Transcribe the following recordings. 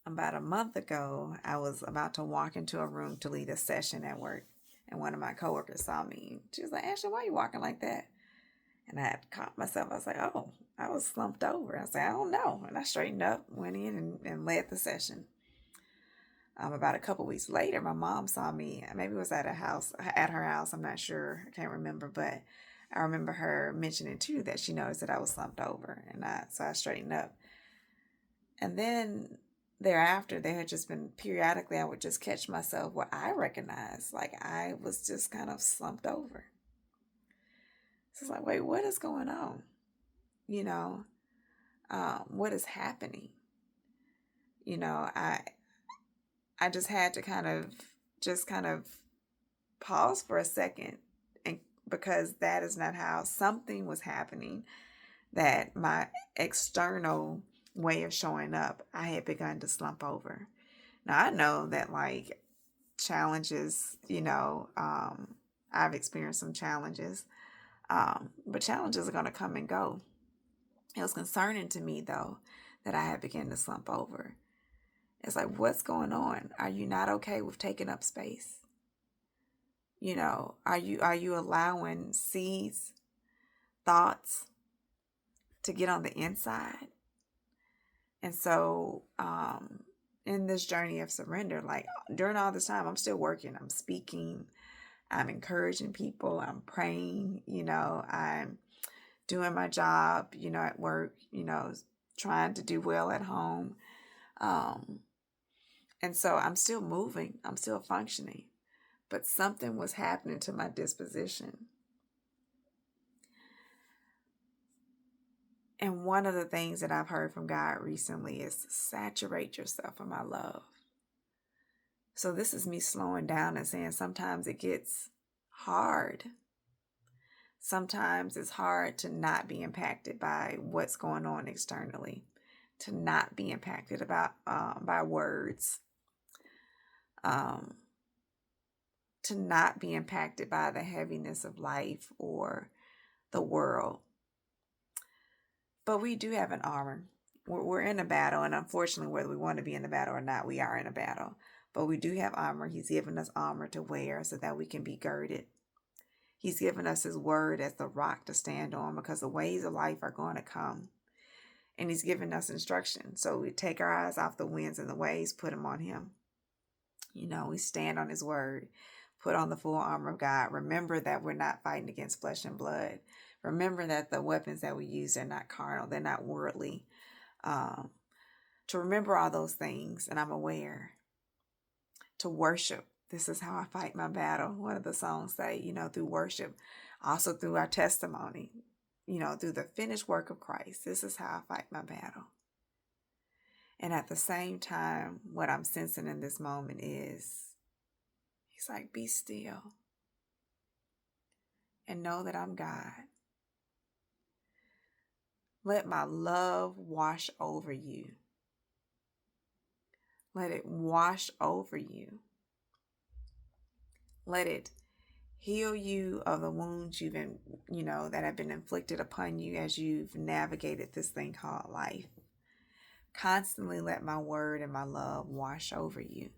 About a month ago, I was about to walk into a room to lead a session at work, and one of my coworkers saw me. She was like, "Ashley, why are you walking like that?" And I had caught myself. I was like, "Oh, I was slumped over." I said, "I don't know." And I straightened up, went in, and led the session. About a couple weeks later, my mom saw me. Maybe it was at her house. I'm not sure. I can't remember, but I remember her mentioning too that she noticed that I was slumped over, and I straightened up. And then thereafter, there had just been periodically I would just catch myself where I recognized like I was just kind of slumped over. So it's like, wait, what is going on? You know, what is happening? You know, I just had to kind of pause for a second, and because that is not how something was happening, that my external way of showing up, I had begun to slump over. Now I know that like challenges, I've experienced some challenges, but challenges are going to come and go. It was concerning to me though that I had begun to slump over. It's like, what's going on? Are you not okay with taking up space? Are you allowing seeds, thoughts to get on the inside? And so, in this journey of surrender, like during all this time, I'm still working, I'm speaking, I'm encouraging people, I'm praying, I'm doing my job, at work, trying to do well at home. Um, and so I'm still moving, I'm still functioning, but something was happening to my disposition. And one of the things that I've heard from God recently is saturate yourself in my love. So this is me slowing down and saying sometimes it gets hard. Sometimes it's hard to not be impacted by what's going on externally, to not be impacted by words, um, to not be impacted by the heaviness of life or the world. But we do have an armor. We're in a battle, and unfortunately, whether we want to be in a battle or not, we are in a battle. But we do have armor. He's given us armor to wear so that we can be girded. He's given us his word as the rock to stand on because the ways of life are going to come. And he's given us instruction. So we take our eyes off the winds and the waves, put them on him. We stand on his word, put on the full armor of God. Remember that we're not fighting against flesh and blood. Remember that the weapons that we use are not carnal, they're not worldly. To remember all those things, and I'm aware. To worship. This is how I fight my battle. One of the songs say, through worship, also through our testimony, through the finished work of Christ. This is how I fight my battle. And at the same time, what I'm sensing in this moment is, he's like, be still and know that I'm God. Let my love wash over you. Let it wash over you. Let it heal you of the wounds you've been, that have been inflicted upon you as you've navigated this thing called life. Constantly let my word and my love wash over you.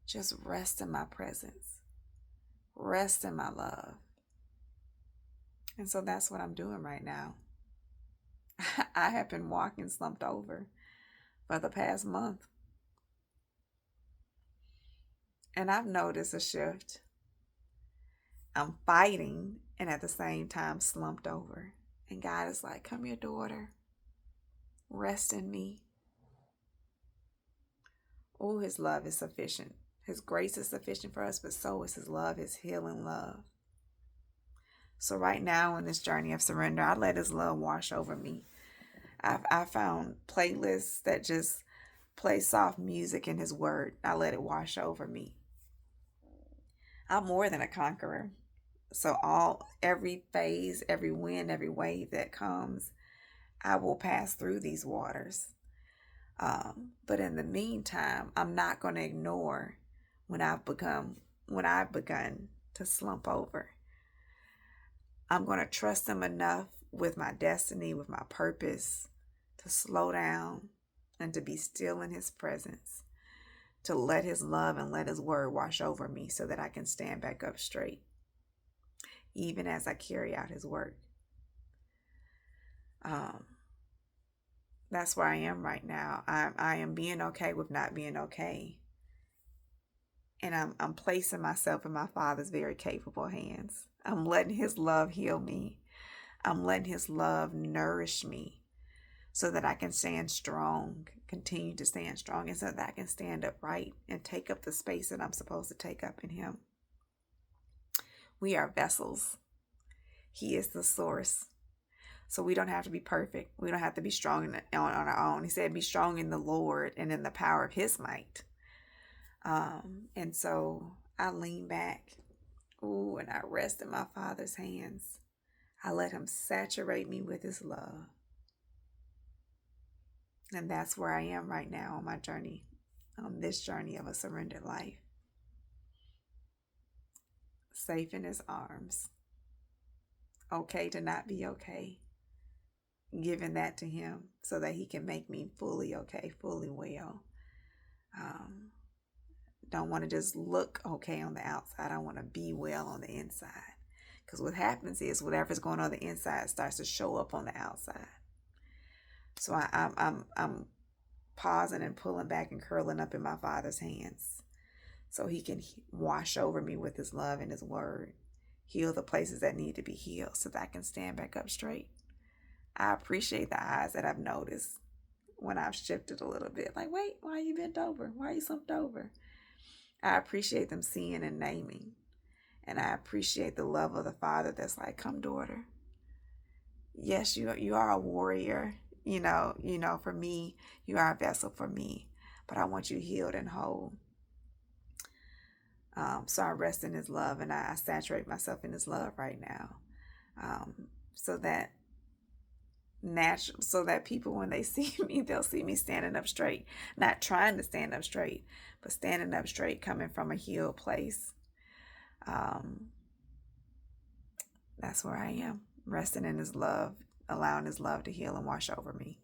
Just rest in my presence. Rest in my love. And so that's what I'm doing right now. I have been walking slumped over for the past month. And I've noticed a shift. I'm fighting and at the same time slumped over. And God is like, come here, daughter. Rest in me. Oh, his love is sufficient. His grace is sufficient for us, but so is his love, his healing love. So right now in this journey of surrender, I let his love wash over me. I found playlists that just play soft music in his word. I let it wash over me. I'm more than a conqueror. So every phase, every wind, every wave that comes, I will pass through these waters. But in the meantime, I'm not going to ignore when I've begun to slump over. I'm going to trust him enough with my destiny, with my purpose, to slow down and to be still in his presence, to let his love and let his word wash over me so that I can stand back up straight, even as I carry out his work. That's where I am right now. I am being okay with not being okay. And I'm placing myself in my Father's very capable hands. I'm letting his love heal me. I'm letting his love nourish me so that I can stand strong, continue to stand strong, and so that I can stand upright and take up the space that I'm supposed to take up in him. We are vessels. He is the source. So we don't have to be perfect. We don't have to be strong on our own. He said, be strong in the Lord and in the power of his might. And so I lean back, and I rest in my Father's hands. I let him saturate me with his love. And that's where I am right now on my journey, on this journey of a surrendered life. Safe in his arms. Okay to not be okay. Giving that to him so that he can make me fully okay, fully well. Don't want to just look okay on the outside. I want to be well on the inside. Because what happens is whatever's going on the inside starts to show up on the outside. So I'm pausing and pulling back and curling up in my Father's hands so he can wash over me with his love and his word. Heal the places that need to be healed so that I can stand back up straight. I appreciate the eyes that I've noticed when I've shifted a little bit. Like, wait, why are you bent over? Why are you slumped over? I appreciate them seeing and naming. And I appreciate the love of the Father that's like, come, daughter. Yes, you are a warrior. You know, for me, you are a vessel for me. But I want you healed and whole. So I rest in his love and I saturate myself in his love right now. So that people, when they see me, they'll see me standing up straight, not trying to stand up straight, but standing up straight, coming from a healed place. That's where I am, resting in his love, allowing his love to heal and wash over me.